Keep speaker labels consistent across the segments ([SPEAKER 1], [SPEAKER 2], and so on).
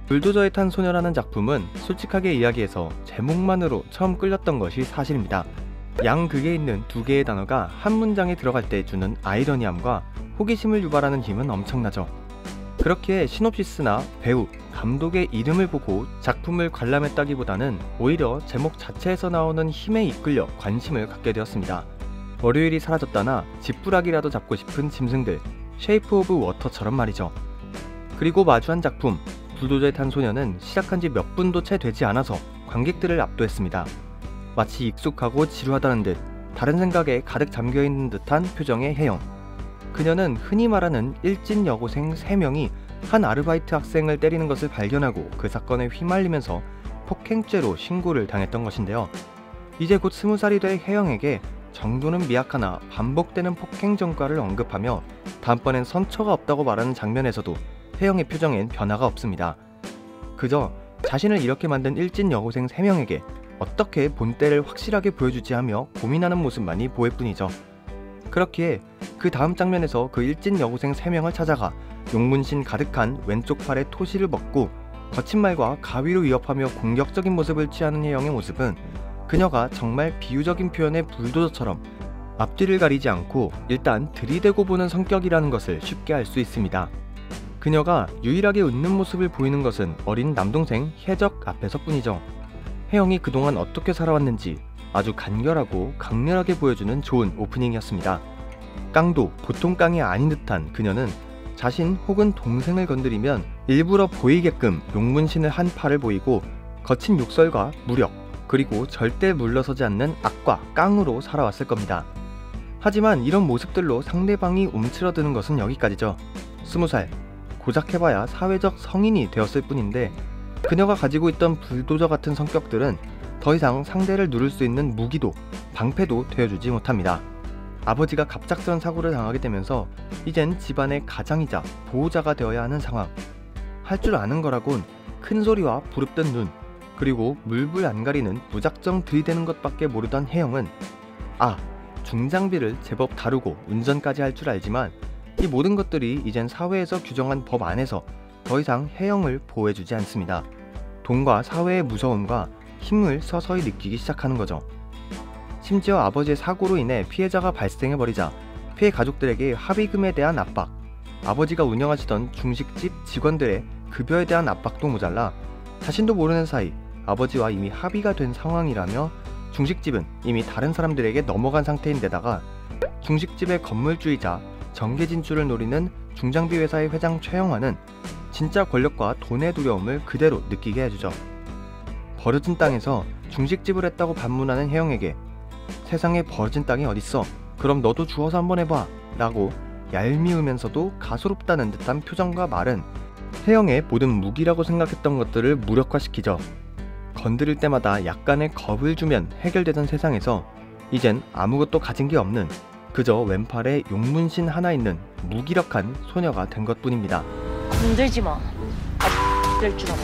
[SPEAKER 1] 불도저에 탄 소녀라는 작품은 솔직하게 이야기해서 제목만으로 처음 끌렸던 것이 사실입니다. 양극에 있는 두 개의 단어가 한 문장에 들어갈 때 주는 아이러니함과 호기심을 유발하는 힘은 엄청나죠. 그렇기에 시놉시스나 배우, 감독의 이름을 보고 작품을 관람했다기보다는 오히려 제목 자체에서 나오는 힘에 이끌려 관심을 갖게 되었습니다. 월요일이 사라졌다나 지푸라기라도 잡고 싶은 짐승들, 쉐이프 오브 워터처럼 말이죠. 그리고 마주한 작품 불도저에 탄 소녀는 시작한 지 몇 분도 채 되지 않아서 관객들을 압도했습니다. 마치 익숙하고 지루하다는 듯 다른 생각에 가득 잠겨있는 듯한 표정의 혜영. 그녀는 흔히 말하는 일진 여고생 3명이 한 아르바이트 학생을 때리는 것을 발견하고 그 사건에 휘말리면서 폭행죄로 신고를 당했던 것인데요. 이제 곧 20살이 될 혜영에게 정도는 미약하나 반복되는 폭행 전과를 언급하며 다음번엔 선처가 없다고 말하는 장면에서도 혜영의 표정엔 변화가 없습니다. 그저 자신을 이렇게 만든 일진 여고생 3명에게 어떻게 본때를 확실하게 보여주지 하며 고민하는 모습만이 보일 뿐이죠. 그렇기에 그 다음 장면에서 그 일진 여고생 3명을 찾아가 용문신 가득한 왼쪽 팔에 토시를 먹고 거친 말과 가위로 위협하며 공격적인 모습을 취하는 혜영의 모습은 그녀가 정말 비유적인 표현의 불도저처럼 앞뒤를 가리지 않고 일단 들이대고 보는 성격이라는 것을 쉽게 알 수 있습니다. 그녀가 유일하게 웃는 모습을 보이는 것은 어린 남동생 혜적 앞에서 뿐이죠. 혜영이 그동안 어떻게 살아왔는지 아주 간결하고 강렬하게 보여주는 좋은 오프닝이었습니다. 깡도 보통 깡이 아닌 듯한 그녀는 자신 혹은 동생을 건드리면 일부러 보이게끔 용문신을 한 팔을 보이고 거친 욕설과 무력, 그리고 절대 물러서지 않는 악과 깡으로 살아왔을 겁니다. 하지만 이런 모습들로 상대방이 움츠러드는 것은 여기까지죠. 20살, 고작 해봐야 사회적 성인이 되었을 뿐인데 그녀가 가지고 있던 불도저 같은 성격들은 더 이상 상대를 누를 수 있는 무기도 방패도 되어주지 못합니다. 아버지가 갑작스런 사고를 당하게 되면서 이젠 집안의 가장이자 보호자가 되어야 하는 상황. 할 줄 아는 거라곤 큰 소리와 부릅뜬 눈, 그리고 물불 안 가리는 무작정 들이대는 것밖에 모르던 혜영은 중장비를 제법 다루고 운전까지 할 줄 알지만 이 모든 것들이 이젠 사회에서 규정한 법 안에서 더 이상 혜영을 보호해주지 않습니다. 돈과 사회의 무서움과 힘을 서서히 느끼기 시작하는 거죠. 심지어 아버지의 사고로 인해 피해자가 발생해버리자 피해 가족들에게 합의금에 대한 압박, 아버지가 운영하시던 중식집 직원들의 급여에 대한 압박도 모자라 자신도 모르는 사이 아버지와 이미 합의가 된 상황이라며 중식집은 이미 다른 사람들에게 넘어간 상태인데다가 중식집의 건물주이자 정계 진출을 노리는 중장비 회사의 회장 최영화는 진짜 권력과 돈의 두려움을 그대로 느끼게 해주죠. 버려진 땅에서 중식집을 했다고 반문하는 혜영에게 세상에 버려진 땅이 어딨어? 그럼 너도 주워서 한번 해봐 라고 얄미우면서도 가소롭다는 듯한 표정과 말은 혜영의 모든 무기라고 생각했던 것들을 무력화시키죠. 건드릴 때마다 약간의 겁을 주면 해결되던 세상에서 이젠 아무것도 가진 게 없는 그저 왼팔에 용문신 하나 있는 무기력한 소녀가 된 것뿐입니다.
[SPEAKER 2] 건들지 마. 될 줄 알아.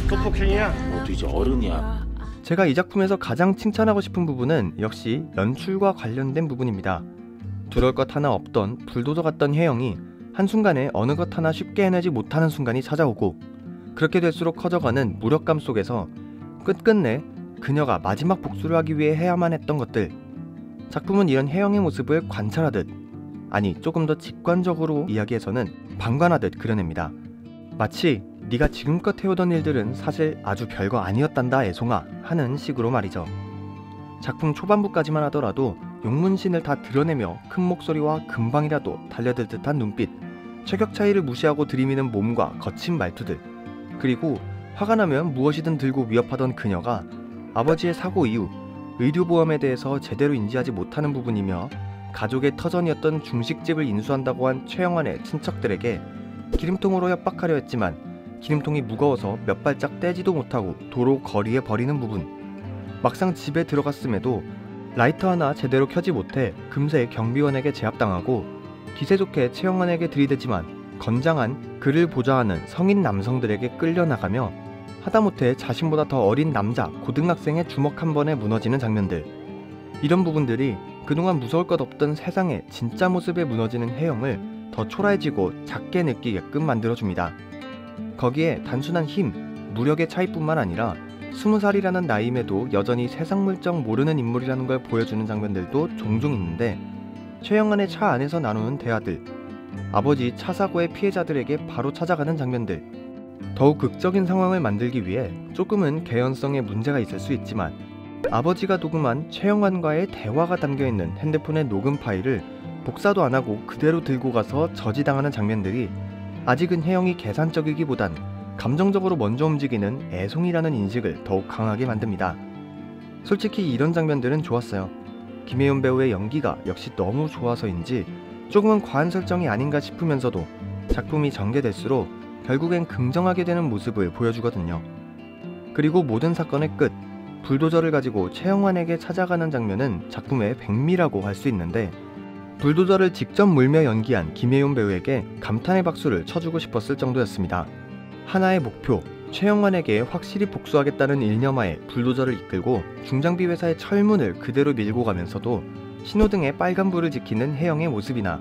[SPEAKER 3] 또 폭행이야?
[SPEAKER 4] 너도 이제 어른이야.
[SPEAKER 1] 제가 이 작품에서 가장 칭찬하고 싶은 부분은 역시 연출과 관련된 부분입니다. 두려울 것 하나 없던 불도저 같던 혜영이 한순간에 어느 것 하나 쉽게 해내지 못하는 순간이 찾아오고 그렇게 될수록 커져가는 무력감 속에서 끝끝내 그녀가 마지막 복수를 하기 위해 해야만 했던 것들. 작품은 이런 혜영의 모습을 관찰하듯, 아니 조금 더 직관적으로 이야기해서는 방관하듯 그려냅니다. 마치 네가 지금껏 해오던 일들은 사실 아주 별거 아니었단다 애송아 하는 식으로 말이죠. 작품 초반부까지만 하더라도 용문신을 다 드러내며 큰 목소리와 금방이라도 달려들 듯한 눈빛, 체격 차이를 무시하고 들이미는 몸과 거친 말투들, 그리고 화가 나면 무엇이든 들고 위협하던 그녀가 아버지의 사고 이후 의료보험에 대해서 제대로 인지하지 못하는 부분이며 가족의 터전이었던 중식집을 인수한다고 한 최영환의 친척들에게 기름통으로 협박하려 했지만 기름통이 무거워서 몇 발짝 떼지도 못하고 도로 거리에 버리는 부분, 막상 집에 들어갔음에도 라이터 하나 제대로 켜지 못해 금세 경비원에게 제압당하고 기세 좋게 최영환에게 들이대지만 건장한 그를 보좌하는 성인 남성들에게 끌려나가며 하다못해 자신보다 더 어린 남자 고등학생의 주먹 한 번에 무너지는 장면들. 이런 부분들이 그동안 무서울 것 없던 세상의 진짜 모습에 무너지는 혜영을 더 초라해지고 작게 느끼게끔 만들어줍니다. 거기에 단순한 힘, 무력의 차이뿐만 아니라 20살이라는 나이임에도 여전히 세상 물정 모르는 인물이라는 걸 보여주는 장면들도 종종 있는데, 최영한의 차 안에서 나누는 대화들, 아버지 차 사고의 피해자들에게 바로 찾아가는 장면들, 더욱 극적인 상황을 만들기 위해 조금은 개연성에 문제가 있을 수 있지만 아버지가 녹음한 최영한과의 대화가 담겨있는 핸드폰의 녹음 파일을 복사도 안하고 그대로 들고 가서 저지당하는 장면들이 아직은 혜영이 계산적이기보단 감정적으로 먼저 움직이는 애송이라는 인식을 더욱 강하게 만듭니다. 솔직히 이런 장면들은 좋았어요. 김혜연 배우의 연기가 역시 너무 좋아서인지 조금은 과한 설정이 아닌가 싶으면서도 작품이 전개될수록 결국엔 긍정하게 되는 모습을 보여주거든요. 그리고 모든 사건의 끝, 불도저를 가지고 최영환에게 찾아가는 장면은 작품의 백미라고 할 수 있는데, 불도저를 직접 몰며 연기한 김혜연 배우에게 감탄의 박수를 쳐주고 싶었을 정도였습니다. 하나의 목표, 최영환에게 확실히 복수하겠다는 일념하에 불도저를 이끌고 중장비 회사의 철문을 그대로 밀고 가면서도 신호등의 빨간불을 지키는 혜영의 모습이나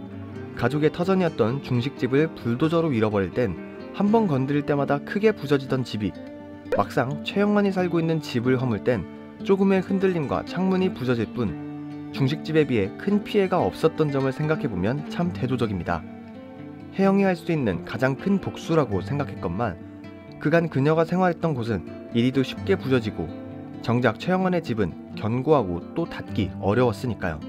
[SPEAKER 1] 가족의 터전이었던 중식집을 불도저로 밀어버릴 땐 한 번 건드릴 때마다 크게 부서지던 집이 막상 최영환이 살고 있는 집을 허물 땐 조금의 흔들림과 창문이 부서질 뿐 중식집에 비해 큰 피해가 없었던 점을 생각해보면 참 대조적입니다. 혜영이 할 수 있는 가장 큰 복수라고 생각했건만 그간 그녀가 생활했던 곳은 이리도 쉽게 부서지고 정작 최영환의 집은 견고하고 또 닫기 어려웠으니까요.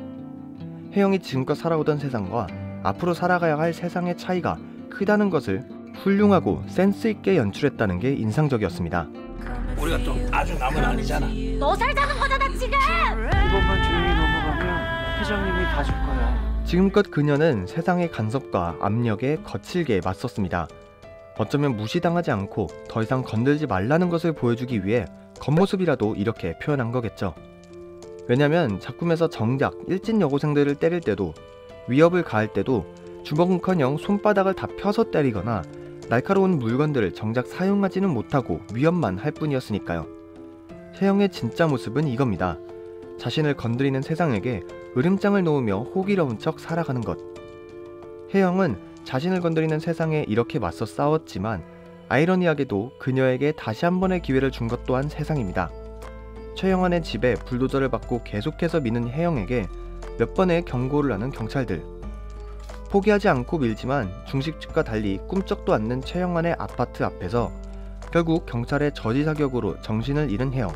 [SPEAKER 1] 혜영이 지금껏 살아오던 세상과 앞으로 살아가야 할 세상의 차이가 크다는 것을 훌륭하고 센스있게 연출했다는 게 인상적이었습니다.
[SPEAKER 3] 우리가 또 아주 남은 아니잖아.
[SPEAKER 2] 너 살자는 거잖아 지금.
[SPEAKER 4] 이번만 조용히 넘어가면 회장님이 봐줄 거야.
[SPEAKER 1] 지금껏 그녀는 세상의 간섭과 압력에 거칠게 맞섰습니다. 어쩌면 무시당하지 않고 더 이상 건들지 말라는 것을 보여주기 위해 겉모습이라도 이렇게 표현한 거겠죠. 왜냐면 작품에서 정작 일진 여고생들을 때릴 때도, 위협을 가할 때도 주먹은커녕 손바닥을 다 펴서 때리거나 날카로운 물건들을 정작 사용하지는 못하고 위협만 할 뿐이었으니까요. 혜영의 진짜 모습은 이겁니다. 자신을 건드리는 세상에게 으름장을 놓으며 호기로운 척 살아가는 것. 혜영은 자신을 건드리는 세상에 이렇게 맞서 싸웠지만 아이러니하게도 그녀에게 다시 한 번의 기회를 준 것 또한 세상입니다. 최영환의 집에 불도저를 받고 계속해서 미는 혜영에게 몇 번의 경고를 하는 경찰들. 포기하지 않고 밀지만 중식집과 달리 꿈쩍도 않는 최영환의 아파트 앞에서 결국 경찰의 저지 사격으로 정신을 잃은 혜영.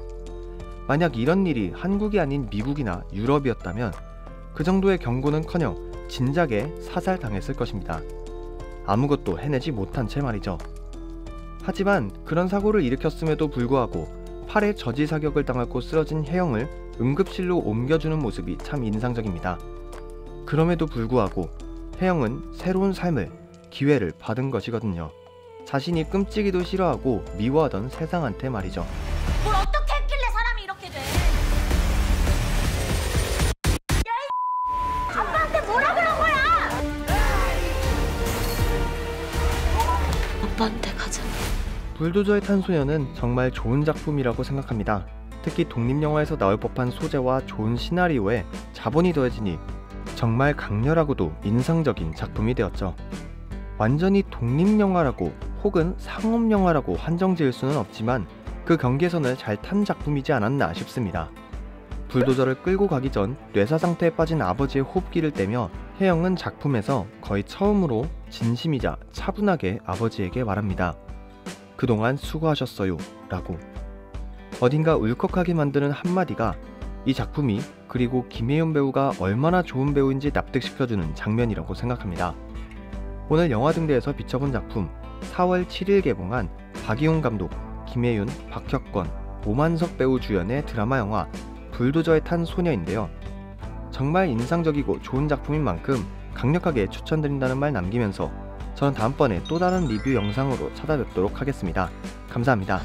[SPEAKER 1] 만약 이런 일이 한국이 아닌 미국이나 유럽이었다면 그 정도의 경고는커녕 진작에 사살당했을 것입니다. 아무것도 해내지 못한 채 말이죠. 하지만 그런 사고를 일으켰음에도 불구하고 팔에 저지 사격을 당하고 쓰러진 혜영을 응급실로 옮겨주는 모습이 참 인상적입니다. 그럼에도 불구하고 혜영은 새로운 삶을, 기회를 받은 것이거든요. 자신이 끔찍이도 싫어하고 미워하던 세상한테 말이죠.
[SPEAKER 2] 뭘 어떻게 했길래 사람이 이렇게 돼? 야, 아빠한테 뭐라 그런 거야? 아빠한테 가자.
[SPEAKER 1] 불도저에 탄 소녀는 정말 좋은 작품이라고 생각합니다. 특히 독립영화에서 나올 법한 소재와 좋은 시나리오에 자본이 더해지니 정말 강렬하고도 인상적인 작품이 되었죠. 완전히 독립영화라고 혹은 상업영화라고 한정 지을 수는 없지만 그 경계선을 잘 탄 작품이지 않았나 싶습니다. 불도저를 끌고 가기 전 뇌사 상태에 빠진 아버지의 호흡기를 떼며 혜영은 작품에서 거의 처음으로 진심이자 차분하게 아버지에게 말합니다. 그동안 수고하셨어요 라고. 어딘가 울컥하게 만드는 한마디가 이 작품이, 그리고 김혜연 배우가 얼마나 좋은 배우인지 납득시켜주는 장면이라고 생각합니다. 오늘 영화등대에서 비춰본 작품, 4월 7일 개봉한 박이용 감독, 김혜윤, 박혁권, 오만석 배우 주연의 드라마 영화 불도저에 탄 소녀인데요. 정말 인상적이고 좋은 작품인 만큼 강력하게 추천드린다는 말 남기면서 저는 다음번에 또 다른 리뷰 영상으로 찾아뵙도록 하겠습니다. 감사합니다.